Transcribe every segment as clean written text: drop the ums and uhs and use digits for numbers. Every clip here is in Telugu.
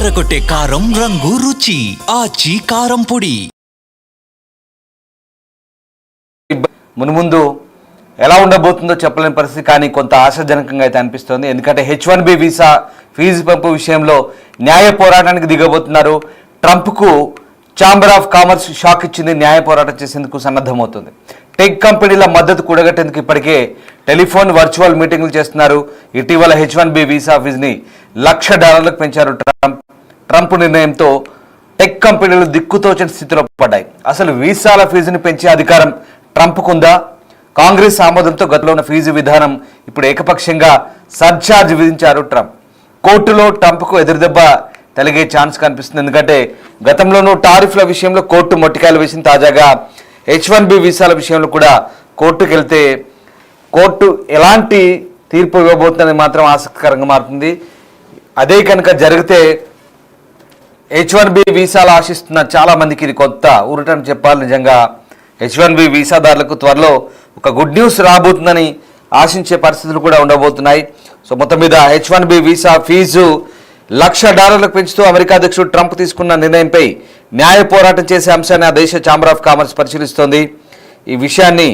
అదరగొట్టే కారం రంగు రుచి ఆచి కారం పొడి. మున్ముందు ఎలా ఉండబోతుందో చెప్పలేని పరిస్థితి, కానీ కొంత ఆశాజనకంగా అయితే అనిపిస్తోంది. ఎందుకంటే H1B వీసా ఫీజు పెంపు విషయంలో న్యాయ పోరాటానికి దిగబోతున్నారు. ట్రంప్కు ఛాంబర్ ఆఫ్ కామర్స్ షాక్ ఇచ్చింది. న్యాయ పోరాటం చేసేందుకు సన్నద్ధమవుతుంది. టెక్ కంపెనీల మద్దతు కూడగట్టేందుకు ఇప్పటికే టెలిఫోన్ వర్చువల్ మీటింగ్లు చేస్తున్నారు. ఇటీవల H1B వీసా ఫీజుని $1,00,000 పెంచారు ట్రంప్ నిర్ణయంతో టెక్ కంపెనీలు దిక్కుతోచని స్థితిలో పడ్డాయి. అసలు వీసాల ఫీజుని పెంచే అధికారం ట్రంప్కుందా? కాంగ్రెస్ ఆమోదంతో గతంలో ఉన్న ఫీజు విధానం ఇప్పుడు ఏకపక్షంగా సర్ఛార్జ్ విధించారు ట్రంప్. కోర్టులో ట్రంప్కు ఎదురుదెబ్బ తలిగే ఛాన్స్ కనిపిస్తుంది. ఎందుకంటే గతంలోనూ టారిఫ్ల విషయంలో కోర్టు మొట్టికాయలు వేసింది. తాజాగా H1B వీసాల విషయంలో కూడా కోర్టుకు వెళ్తే కోర్టు ఎలాంటి తీర్పు ఇవ్వబోతుందని మాత్రం ఆసక్తికరంగా మారుతుంది. అదే కనుక జరిగితే H1B వీసాలు ఆశిస్తున్న చాలా మందికి ఇది కొత్త ఊరటని చెప్పాలి. నిజంగా H1B వీసాదారులకు త్వరలో ఒక గుడ్ న్యూస్ రాబోతుందని ఆశించే పరిస్థితులు కూడా ఉండబోతున్నాయి. సో మొత్తం మీద H1B వీసా ఫీజు $1,00,000 పెంచుతూ అమెరికా అధ్యక్షుడు ట్రంప్ తీసుకున్న నిర్ణయంపై న్యాయ పోరాటం చేసే అంశాన్ని ఆ దేశ ఛాంబర్ ఆఫ్ కామర్స్ పరిశీలిస్తోంది. ఈ విషయాన్ని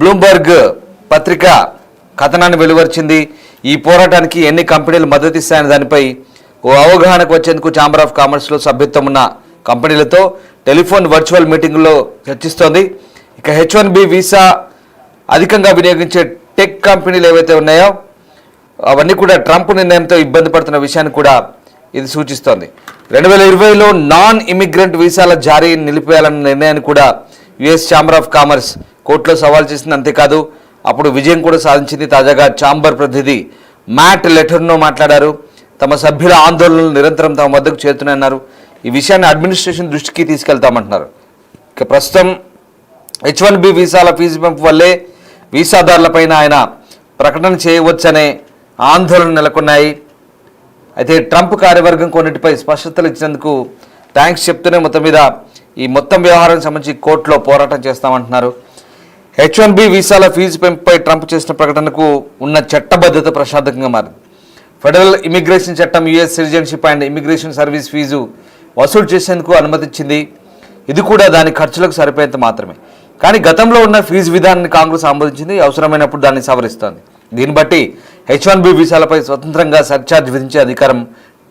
బ్లూంబర్గ్ పత్రిక కథనాన్ని వెలువరించింది. ఈ పోరాటానికి ఎన్ని కంపెనీలు మద్దతు ఇస్తాయనే దానిపై ఓ అవగాహనకు వచ్చేందుకు ఛాంబర్ ఆఫ్ కామర్స్లో సభ్యత్వం ఉన్న కంపెనీలతో టెలిఫోన్ వర్చువల్ మీటింగుల్లో చర్చిస్తోంది. ఇక H1B వీసా అధికంగా వినియోగించే టెక్ కంపెనీలు ఏవైతే ఉన్నాయో అవన్నీ కూడా ట్రంప్ నిర్ణయంతో ఇబ్బంది పడుతున్న విషయాన్ని కూడా ఇది సూచిస్తోంది. 2020లో నాన్ ఇమిగ్రెంట్ వీసాల జారీ నిలిపేయాలన్న నిర్ణయాన్ని కూడా యుఎస్ ఛాంబర్ ఆఫ్ కామర్స్ కోర్టులో సవాల్ చేసింది. అంతేకాదు అప్పుడు విజయం కూడా సాధించింది. తాజాగా ఛాంబర్ ప్రతినిధి మ్యాట్ లెటర్నో మాట్లాడారు. తమ సభ్యుల ఆందోళనలు నిరంతరం తమ వద్దకు చేరుతున్నాయన్నారు. ఈ విషయాన్ని అడ్మినిస్ట్రేషన్ దృష్టికి తీసుకెళ్తామంటున్నారు. ఇక ప్రస్తుతం H1B వీసాల ఫీజు పెంపు వల్లే వీసాదారులపైన ఆయన ప్రకటన చేయవచ్చనే ఆందోళన నెలకొన్నాయి. అయితే ట్రంప్ కార్యవర్గం కొన్నిటిపై స్పష్టతలు ఇచ్చినందుకు థ్యాంక్స్ చెప్తూనే మొత్తం మీద ఈ మొత్తం వ్యవహారానికి సంబంధించి కోర్టులో పోరాటం చేస్తామంటున్నారు. H1B వీసాల ఫీజు పెంపుపై ట్రంప్ చేసిన ప్రకటనకు ఉన్న చట్టబద్ధత ప్రశాంతంగా మారింది. ఫెడరల్ ఇమిగ్రేషన్ చట్టం US citizenship and immigration service fee వసూలు చేసేందుకు అనుమతించింది. ఇది కూడా దాని ఖర్చులకు సరిపోయేంత మాత్రమే. కానీ గతంలో ఉన్న ఫీజు విధానాన్ని కాంగ్రెస్ ఆమోదించింది. అవసరమైనప్పుడు దాన్ని సవరిస్తోంది. దీన్ని బట్టి H1B వీసాలపై స్వతంత్రంగా సర్ఛార్జ్ విధించే అధికారం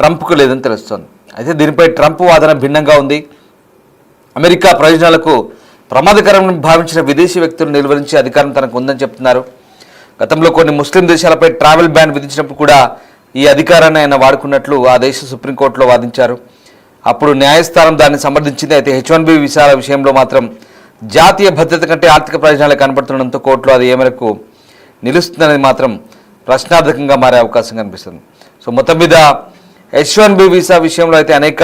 ట్రంప్కు లేదని తెలుస్తోంది. అయితే దీనిపై ట్రంప్ వాదన భిన్నంగా ఉంది. అమెరికా ప్రయోజనాలకు ప్రమాదకరమని భావించిన విదేశీ వ్యక్తులను నిలువరించే అధికారం తనకు ఉందని చెప్తున్నారు. గతంలో కొన్ని ముస్లిం దేశాలపై ట్రావెల్ బ్యాన్ విధించినప్పుడు కూడా ఈ అధికారాన్ని ఆయన వాడుకున్నట్లు ఆ దేశ సుప్రీంకోర్టులో వాదించారు. అప్పుడు న్యాయస్థానం దాన్ని సమర్థించింది. అయితే H1B వీసాల విషయంలో మాత్రం జాతీయ భద్రత కంటే ఆర్థిక ప్రయోజనాలు కనబడుతుండడంతో కోర్టులో అది ఏ మేరకు నిలుస్తుందనేది మాత్రం ప్రశ్నార్థకంగా మారే అవకాశం కనిపిస్తుంది. సో మొత్తం మీద H1B వీసా విషయంలో అయితే అనేక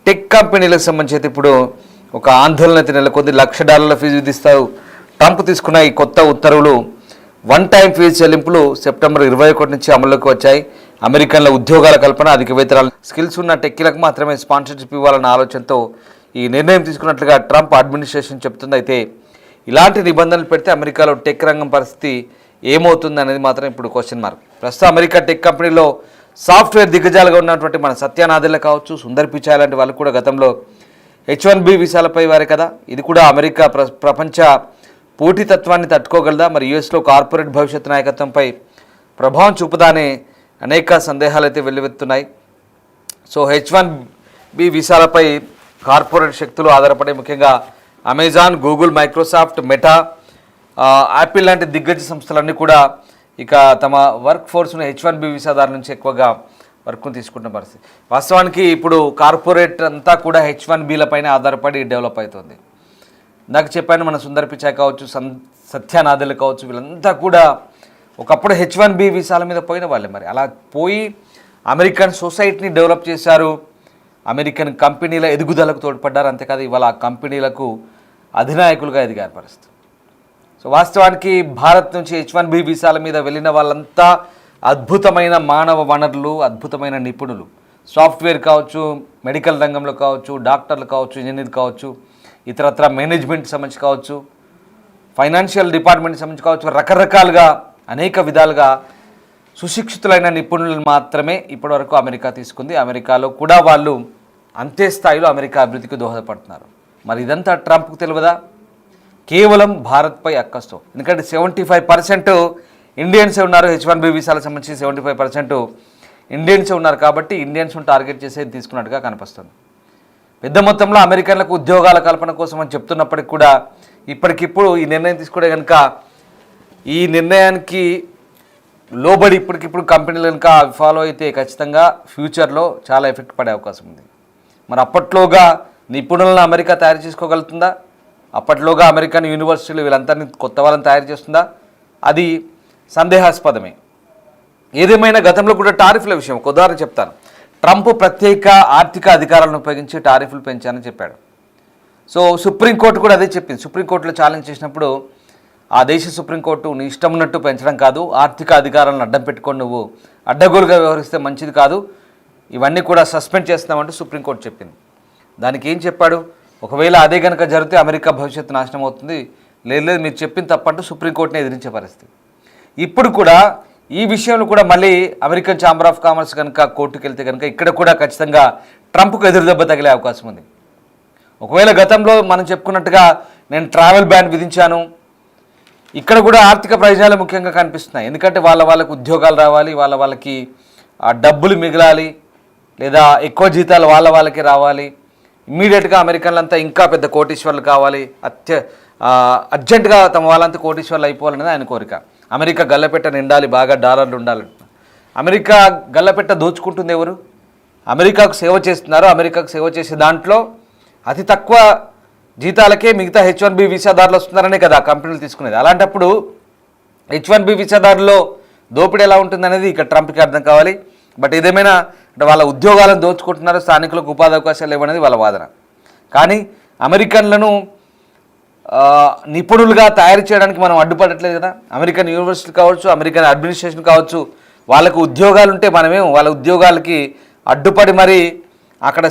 టెక్ కంపెనీలకు సంబంధించి అయితే ఇప్పుడు ఒక ఆందోళన అయితే నెలకొంది. $1,00,000 ఫీజు విధిస్తారు. ట్రంప్ తీసుకున్న ఈ కొత్త ఉత్తర్వులు వన్ టైం ఫీజు చెల్లింపులు సెప్టెంబర్ 21 నుంచి అమల్లోకి వచ్చాయి. అమెరికన్ల ఉద్యోగాల కల్పన, అధిక వేతనాలు, స్కిల్స్ ఉన్న టెక్కీలకు మాత్రమే స్పాన్సర్షిప్ ఇవ్వాలన్న ఆలోచనతో ఈ నిర్ణయం తీసుకున్నట్లుగా ట్రంప్ అడ్మినిస్ట్రేషన్ చెప్తుంది. అయితే ఇలాంటి నిబంధనలు పెడితే అమెరికాలో టెక్ రంగం పరిస్థితి ఏమవుతుంది అనేది మాత్రం ఇప్పుడు క్వశ్చన్ మార్క్. ప్రస్తుతం అమెరికా టెక్ కంపెనీలో సాఫ్ట్వేర్ దిగ్గజాలుగా ఉన్నటువంటి మన సత్య నాదెల్ల కావచ్చు, సుందర్ పిచాయ్ లాంటి వాళ్ళు కూడా గతంలో H1B వీసాలపై వారే కదా. ఇది కూడా అమెరికా ప్రపంచ పోటీతత్వాన్ని తట్టుకోగలదా? మరి యుఎస్లో కార్పొరేట్ భవిష్యత్ నాయకత్వంపై ప్రభావం చూపుదా అనే అనేక సందేహాలు అయితే వెల్లువెత్తున్నాయి. సో H1B వీసాలపై కార్పొరేట్ శక్తులు ఆధారపడే ముఖ్యంగా Amazon, Google, Microsoft, meta, Apple లాంటి దిగ్గజ సంస్థలన్నీ కూడా ఇక తమ వర్క్ ఫోర్స్ను H1B వీసాదారుల నుంచి ఎక్కువగా వర్క్ను తీసుకుంటున్న పరిస్థితి. వాస్తవానికి ఇప్పుడు కార్పొరేట్ అంతా కూడా H1Bలపైన ఆధారపడి డెవలప్ అవుతుంది. నాకు చెప్పాను, మన సుందర్ పిచాయ్ కావచ్చు, సత్య నాదెల్ల కావచ్చు, వీళ్ళంతా కూడా ఒకప్పుడు H1B వీసాల మీద పోయిన వాళ్ళే. మరి అలా పోయి అమెరికన్ సొసైటీని డెవలప్ చేశారు, అమెరికన్ కంపెనీల ఎదుగుదలకు తోడ్పడ్డారు. అంతేకాదు ఇవాళ ఆ కంపెనీలకు అధినాయకులుగా ఎదిగారు పరిస్థితి. సో వాస్తవానికి భారత్ నుంచి H1B వీసాల మీద వెళ్ళిన వాళ్ళంతా అద్భుతమైన మానవ వనరులు, అద్భుతమైన నిపుణులు. సాఫ్ట్వేర్ కావచ్చు, మెడికల్ రంగంలో కావచ్చు, డాక్టర్లు కావచ్చు, ఇంజనీర్ కావచ్చు, ఇతరత్ర మేనేజ్మెంట్ సంబంధించి కావచ్చు, ఫైనాన్షియల్ డిపార్ట్మెంట్ సంబంధించి కావచ్చు, రకరకాలుగా అనేక విధాలుగా సుశిక్షితులైన నిపుణులను మాత్రమే ఇప్పటివరకు అమెరికా తీసుకుంది. అమెరికాలో కూడా వాళ్ళు అంతే స్థాయిలో అమెరికా అభివృద్ధికి దోహదపడుతున్నారు. మరి ఇదంతా ట్రంప్కు తెలియదా? కేవలం భారత్పై అక్కస్తో. ఎందుకంటే 75% ఇండియన్సే ఉన్నారు. H1B వీసాలకు సంబంధించి 75% ఇండియన్సే ఉన్నారు. కాబట్టి ఇండియన్స్ను టార్గెట్ చేసేది తీసుకున్నట్టుగా కనిపిస్తుంది. పెద్ద మొత్తంలో అమెరికన్లకు ఉద్యోగాల కల్పన కోసం అని చెప్తున్నప్పటికి కూడా ఇప్పటికిప్పుడు ఈ నిర్ణయం తీసుకుంటే కనుక ఈ నిర్ణయానికి లోబడి ఇప్పటికిప్పుడు కంపెనీలు కనుక ఫాలో అయితే ఖచ్చితంగా ఫ్యూచర్లో చాలా ఎఫెక్ట్ పడే అవకాశం ఉంది. మరి అప్పట్లోగా నిపుణులను అమెరికా తయారు చేసుకోగలుగుతుందా? అప్పట్లోగా అమెరికన్ యూనివర్సిటీలు వీళ్ళందరినీ కొత్త వాళ్ళని తయారు చేస్తుందా? అది సందేహాస్పదమే. ఏదేమైనా గతంలో కూడా టారిఫ్ల విషయం ఒక ఉదాహరణ చెప్తాను. ట్రంప్ ప్రత్యేక ఆర్థిక అధికారాలను ఉపయోగించి టారిఫ్లు పెంచానని చెప్పాడు. సో సుప్రీంకోర్టు కూడా అదే చెప్పింది. సుప్రీంకోర్టులో ఛాలెంజ్ చేసినప్పుడు ఆ దేశ సుప్రీంకోర్టు నీ ఇష్టం ఉన్నట్టు పెంచడం కాదు, ఆర్థిక అధికారాలను అడ్డం పెట్టుకొని నువ్వు అడ్డగోలుగా వ్యవహరిస్తే మంచిది కాదు, ఇవన్నీ కూడా సస్పెండ్ చేస్తామంటూ సుప్రీంకోర్టు చెప్పింది. దానికి ఏం చెప్పాడు? ఒకవేళ అదే కనుక జరిగితే అమెరికా భవిష్యత్తు నాశనం అవుతుంది, లేదు మీరు చెప్పిన తప్పంటూ సుప్రీంకోర్టుని ఎదిరించే పరిస్థితి. ఇప్పుడు కూడా ఈ విషయంలో కూడా మళ్ళీ అమెరికన్ ఛాంబర్ ఆఫ్ కామర్స్ కనుక కోర్టుకు వెళ్తే కనుక ఇక్కడ కూడా ఖచ్చితంగా ట్రంప్కు ఎదురు దెబ్బ తగిలే అవకాశం ఉంది. ఒకవేళ గతంలో మనం చెప్పుకున్నట్టుగా నేను ట్రావెల్ బ్యాన్ విధించాను, ఇక్కడ కూడా ఆర్థిక ప్రయోజనాలు ముఖ్యంగా కనిపిస్తున్నాయి. ఎందుకంటే వాళ్ళకి ఉద్యోగాలు రావాలి, వాళ్ళకి డబ్బులు మిగలాలి, లేదా ఎక్కువ జీతాలు వాళ్ళకి రావాలి, ఇమ్మీడియట్గా అమెరికన్లంతా ఇంకా పెద్ద కోటీశ్వర్లు కావాలి, అర్జెంటుగా తమ వాళ్ళంతా కోటీశ్వర్లు అయిపోవాలనేది ఆయన కోరిక. అమెరికా గల్లపెట్ట నిండాలి, బాగా డాలర్లు ఉండాలి. అమెరికా గల్లపెట్ట దోచుకుంటుంది ఎవరు? అమెరికాకు సేవ చేస్తున్నారు. అమెరికాకు సేవ చేసే దాంట్లో అతి తక్కువ జీతాలకే మిగతా H1B వీసాదారులు వస్తున్నారనే కదా కంపెనీలు తీసుకునేది. అలాంటప్పుడు H1B వీసాదారుల్లో దోపిడీ ఎలా ఉంటుందనేది ఇక్కడ ట్రంప్కి అర్థం కావాలి. బట్ ఏదేమైనా అంటే వాళ్ళ ఉద్యోగాలను దోచుకుంటున్నారు, స్థానికులకు ఉపాధి అవకాశాలు లేవనేది వాళ్ళ వాదన. కానీ అమెరికన్లను నిపుణులుగా తయారు చేయడానికి మనం అడ్డుపడట్లేదు కదా. అమెరికన్ యూనివర్సిటీ కావచ్చు, అమెరికన్ అడ్మినిస్ట్రేషన్ కావచ్చు, వాళ్ళకు ఉద్యోగాలు ఉంటే మనమేం వాళ్ళ ఉద్యోగాలకి అడ్డుపడి మరి అక్కడ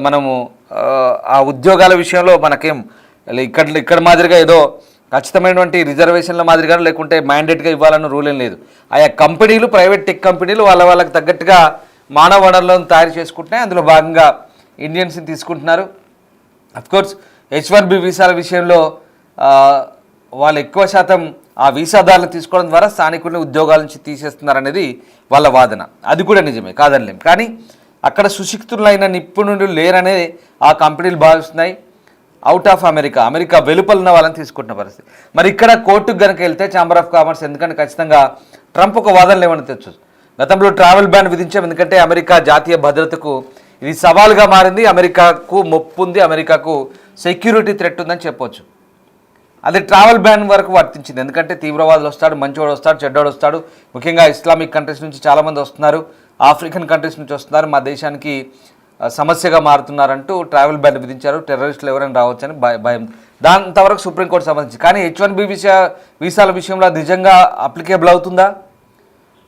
మనము ఆ ఉద్యోగాల విషయంలో మనకేం ఇక్కడ మాదిరిగా ఏదో ఖచ్చితమైనటువంటి రిజర్వేషన్ల మాదిరిగా లేకుంటే మ్యాండేట్గా ఇవ్వాలన్న రూల్ ఏం లేదు. ఆయా కంపెనీలు, ప్రైవేట్ టెక్ కంపెనీలు వాళ్ళకి తగ్గట్టుగా మానవ వనరులను తయారు చేసుకుంటున్నాయి. అందులో భాగంగా ఇండియన్స్ని తీసుకుంటున్నారు. అఫ్కోర్స్ H1B వీసాల విషయంలో వాళ్ళు ఎక్కువ శాతం ఆ వీసాదారులను తీసుకోవడం ద్వారా స్థానికుల్ని ఉద్యోగాల నుంచి తీసేస్తున్నారనేది వాళ్ళ వాదన. అది కూడా నిజమే, కాదనలేం. కానీ అక్కడ సుశిక్షితులైన నిపుణులు లేరనే ఆ కంపెనీలు భావిస్తున్నాయి. అవుట్ ఆఫ్ అమెరికా వెలుపల ఉన్న వాళ్ళని తీసుకుంటున్న పరిస్థితి. మరి ఇక్కడ కోర్టుకు కనుక వెళ్తే ఛాంబర్ ఆఫ్ కామర్స్, ఎందుకంటే ఖచ్చితంగా ట్రంప్ ఒక వాదనలు ఏమని తెచ్చు. గతంలో ట్రావెల్ బ్యాన్ విధించాం, ఎందుకంటే అమెరికా జాతీయ భద్రతకు ఇది సవాల్గా మారింది, అమెరికాకు మొప్పు ఉంది, అమెరికాకు సెక్యూరిటీ థ్రెట్ ఉందని చెప్పొచ్చు. అది ట్రావెల్ బ్యాన్ వరకు వర్తించింది. ఎందుకంటే తీవ్రవాదులు వస్తాడు, మంచివాడు వస్తాడు, చెడ్డవాడు వస్తాడు. ముఖ్యంగా ఇస్లామిక్ కంట్రీస్ నుంచి చాలామంది వస్తున్నారు, ఆఫ్రికన్ కంట్రీస్ నుంచి వస్తున్నారు, మా దేశానికి సమస్యగా మారుతున్నారంటూ ట్రావెల్ బ్యాన్ విధించారు. టెర్రరిస్టులు ఎవరైనా రావచ్చని భయం. దాంతవరకు సుప్రీంకోర్టు సంబంధించి. కానీ H1B వీసాల విషయంలో నిజంగా అప్లికేబుల్ అవుతుందా?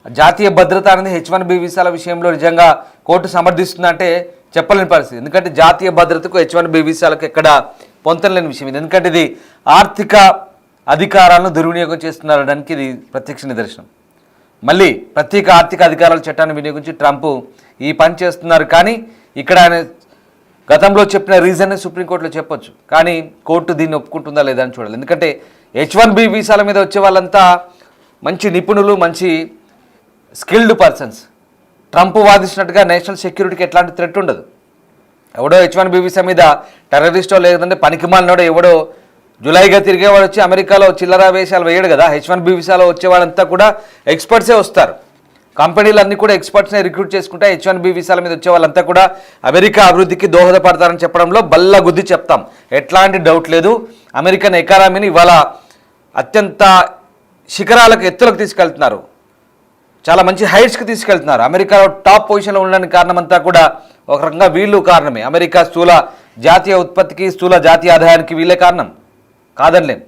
జాతీయ భద్రత అనేది H1B వీసాల విషయంలో నిజంగా కోర్టు సమర్థిస్తుందంటే చెప్పలేని పరిస్థితి. ఎందుకంటే జాతీయ భద్రతకు H1B వీసాలకు ఎక్కడ పొంతలేని విషయం ఇది. ఎందుకంటే ఇది ఆర్థిక అధికారాలను దుర్వినియోగం చేస్తున్నారడానికి ఇది ప్రత్యక్ష నిదర్శనం. మళ్ళీ ప్రత్యేక ఆర్థిక అధికారాల చట్టాన్ని వినియోగించి ట్రంప్ ఈ పని చేస్తున్నారు. కానీ ఇక్కడ ఆయన గతంలో చెప్పిన రీజన్ సుప్రీంకోర్టులో చెప్పొచ్చు, కానీ కోర్టు దీన్ని ఒప్పుకుంటుందా లేదా అని చూడాలి. ఎందుకంటే H1B వీసాల మీద వచ్చే వాళ్ళంతా మంచి నిపుణులు, మంచి స్కిల్డ్ పర్సన్స్. ట్రంప్ వాదిస్తున్నట్టుగా నేషనల్ సెక్యూరిటీకి ఎట్లాంటి థ్రెట్ ఉండదు. ఎవడో H1B వీసా మీద టెర్రరిస్టో లేదంటే పనికిమాలినోడో ఎవడో జులైగా తిరిగేవాడు వచ్చి అమెరికాలో చిల్లర వేషాలు వేయడు కదా. H1B వీసాలో వచ్చేవాళ్ళంతా కూడా ఎక్స్పర్ట్సే వస్తారు. కంపెనీలు అన్నీ కూడా ఎక్స్పర్ట్స్ని రిక్రూట్ చేసుకుంటే H1B వీసాల మీద వచ్చే వాళ్ళంతా కూడా అమెరికా అభివృద్ధికి దోహదపడతారని చెప్పడంలో బల్ల గుద్ది చెప్తాం, ఎట్లాంటి డౌట్ లేదు. అమెరికన్ ఎకానమీని ఇవాళ అత్యంత శిఖరాలకు, ఎత్తులకు తీసుకెళ్తున్నారు, చాలా మంచి హైట్స్కి తీసుకెళ్తున్నారు. అమెరికాలో టాప్ పొజిషన్లో ఉండడానికి కారణమంతా కూడా ఒక రకంగా వీళ్ళు కారణమే. అమెరికా స్థూల జాతీయ ఉత్పత్తికి, స్థూల జాతీయ ఆదాయానికి వీళ్ళే కారణం, కాదనలేం.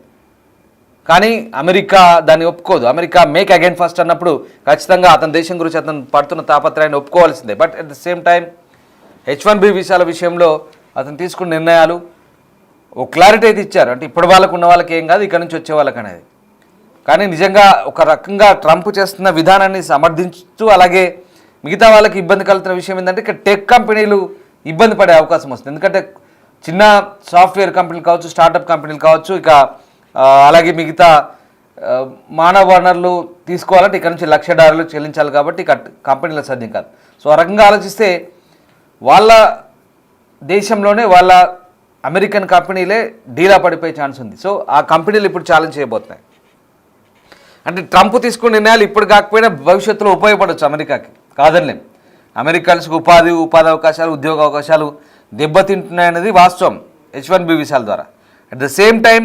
కానీ అమెరికా దాన్ని ఒప్పుకోదు. అమెరికా మేక్ అగైన్ ఫస్ట్ అన్నప్పుడు ఖచ్చితంగా అతని దేశం గురించి అతను పడుతున్న తాపత్రయాన్ని ఒప్పుకోవాల్సిందే. But at the same time H1B వీసాల విషయంలో అతను తీసుకున్న నిర్ణయాలు ఓ క్లారిటీ అయితే ఇచ్చారు. అంటే ఇప్పుడు వాళ్ళకు ఉన్న వాళ్ళకి ఏం కాదు, ఇక్కడ నుంచి వచ్చే వాళ్ళకి అనేది. కానీ నిజంగా ఒక రకంగా ట్రంప్ చేస్తున్న విధానాన్ని సమర్థించుతూ అలాగే మిగతా వాళ్ళకి ఇబ్బంది కలుగుతున్న విషయం ఏంటంటే ఇక్కడ టెక్ కంపెనీలు ఇబ్బంది పడే అవకాశం వస్తుంది. ఎందుకంటే చిన్న సాఫ్ట్వేర్ కంపెనీలు కావచ్చు, స్టార్టప్ కంపెనీలు కావచ్చు, ఇక అలాగే మిగతా మానవ వనరులు తీసుకోవాలంటే ఇక్కడ నుంచి $1,00,000 చెల్లించాలి కాబట్టి ఇక కంపెనీల సాధ్యం కాదు. సో ఆ రకంగా ఆలోచిస్తే వాళ్ళ దేశంలోనే వాళ్ళ అమెరికన్ కంపెనీలే డీలా పడిపోయే ఛాన్స్ ఉంది. సో ఆ కంపెనీలు ఇప్పుడు ఛాలెంజ్ చేయబోతున్నాయి. అంటే ట్రంప్ తీసుకున్న నిర్ణయాలు ఇప్పుడు కాకపోయినా భవిష్యత్తులో ఉపయోగపడవచ్చు అమెరికాకి, కాదనిలేం. అమెరికన్స్కి ఉపాధి అవకాశాలు, ఉద్యోగ అవకాశాలు దెబ్బతింటున్నాయనేది వాస్తవం H-1B వీసాల ద్వారా. అట్ ద సేమ్ టైం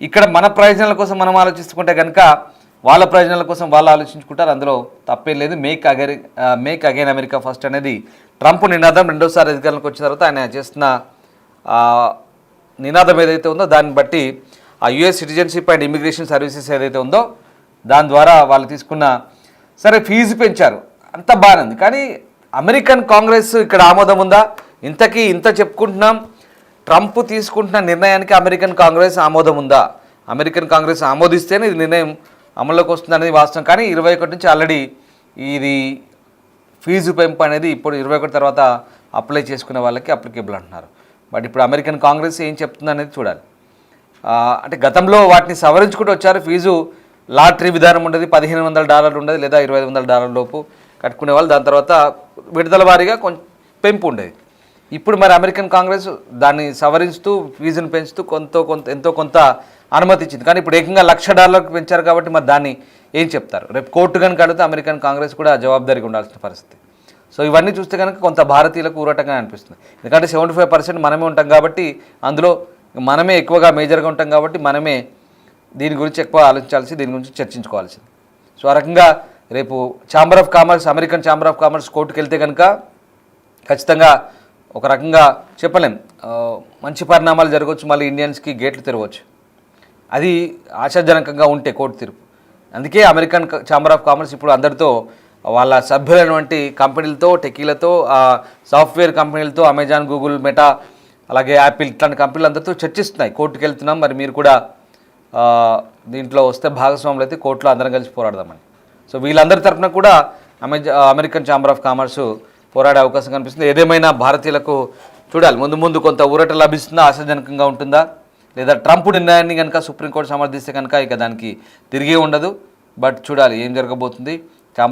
ఇక్కడ మన ప్రయోజనాల కోసం మనం ఆలోచిస్తుంటే కనుక వాళ్ళ ప్రయోజనాల కోసం వాళ్ళు ఆలోచించుకుంటారు. అందులో తప్పేం లేదు. మేక్ అగైన్ అమెరికా ఫస్ట్ అనేది ట్రంప్ నినాదం. రెండోసారి అధికారంలోకి వచ్చిన తర్వాత ఆయన చేస్తున్న నినాదం ఏదైతే ఉందో దాన్ని బట్టి ఆ US citizenship and immigration services ఏదైతే ఉందో దాని ద్వారా వాళ్ళు తీసుకున్న సరే ఫీజు పెంచారు, అంత బాగానే ఉంది. కానీ అమెరికన్ కాంగ్రెస్ ఇక్కడ ఆమోదం ఉందా? ఇంత చెప్పుకుంటున్నాం, ట్రంప్ తీసుకుంటున్న నిర్ణయానికి అమెరికన్ కాంగ్రెస్ ఆమోదం ఉందా? అమెరికన్ కాంగ్రెస్ ఆమోదిస్తేనే ఇది నిర్ణయం అమల్లోకి వస్తుంది అనేది వాస్తవం. కానీ 21 నుంచి ఆల్రెడీ ఇది ఫీజు పెంపు అనేది ఇప్పుడు 21 తర్వాత అప్లై చేసుకునే వాళ్ళకి అప్లికేబుల్ అంటున్నారు. బట్ ఇప్పుడు అమెరికన్ కాంగ్రెస్ ఏం చెప్తుంది అనేది చూడాలి. అంటే గతంలో వాటిని సవరించుకుంటూ వచ్చారు. ఫీజు లాటరీ విధానం ఉండేది, $1,500 ఉండేది, లేదా $2,500 లోపు కట్టుకునే వాళ్ళు. దాని తర్వాత విడుదల వారీగా కొంచెం పెంపు ఉండేది. ఇప్పుడు మరి అమెరికన్ కాంగ్రెస్ దాన్ని సవరిస్తూ ఫీజును పెంచుతూ ఎంతో కొంత అనుమతి ఇచ్చింది. కానీ ఇప్పుడు ఏకంగా $1,00,000 పెంచారు కాబట్టి మరి దాన్ని ఏం చెప్తారు? రేపు కోర్టు కనుక అడిగితే అమెరికన్ కాంగ్రెస్ కూడా జవాబుదారీగా ఉండాల్సిన పరిస్థితి. సో ఇవన్నీ చూస్తే కనుక కొంత భారతీయులకు ఊరటంగా అనిపిస్తుంది. ఎందుకంటే 75% మనమే ఉంటాం కాబట్టి, అందులో మనమే ఎక్కువగా మేజర్గా ఉంటాం కాబట్టి మనమే దీని గురించి ఎక్కువ ఆలోచించాల్సి, దీని గురించి చర్చించుకోవాల్సింది. సో ఆ రకంగా రేపు chamber of commerce, American chamber of commerce కోర్టుకు వెళ్తే కనుక ఖచ్చితంగా ఒక రకంగా చెప్పలేం, మంచి పరిణామాలు జరగవచ్చు. మళ్ళీ ఇండియన్స్కి గేట్లు తెరవచ్చు. అది ఆశాజనకంగా ఉంటే కోర్టు తీర్పు. అందుకే అమెరికన్ ఛాంబర్ ఆఫ్ కామర్స్ ఇప్పుడు అందరితో వాళ్ళ సభ్యులైనటువంటి కంపెనీలతో, టెకీలతో, సాఫ్ట్వేర్ కంపెనీలతో, అమెజాన్, గూగుల్, మెటా, అలాగే యాపిల్ ఇట్లాంటి కంపెనీలు అందరితో చర్చిస్తున్నాయి. కోర్టుకు వెళ్తున్నాం, మరి మీరు కూడా దీంట్లో వస్తే భాగస్వాములు అయితే కోర్టులో అందరం కలిసి పోరాడదామని. సో వీళ్ళందరి తరఫున కూడా అమెరికన్ ఛాంబర్ ఆఫ్ కామర్స్ పోరాడే అవకాశం కనిపిస్తుంది. ఏదేమైనా భారతీయులకు చూడాలి, ముందు కొంత ఊరట లభిస్తుందా, ఆశాజనకంగా ఉంటుందా, లేదా ట్రంప్ నిర్ణయాన్ని కనుక సుప్రీంకోర్టు సమర్థిస్తే కనుక ఇక దానికి తిరిగి ఉండదు. బట్ చూడాలి ఏం జరగబోతుంది.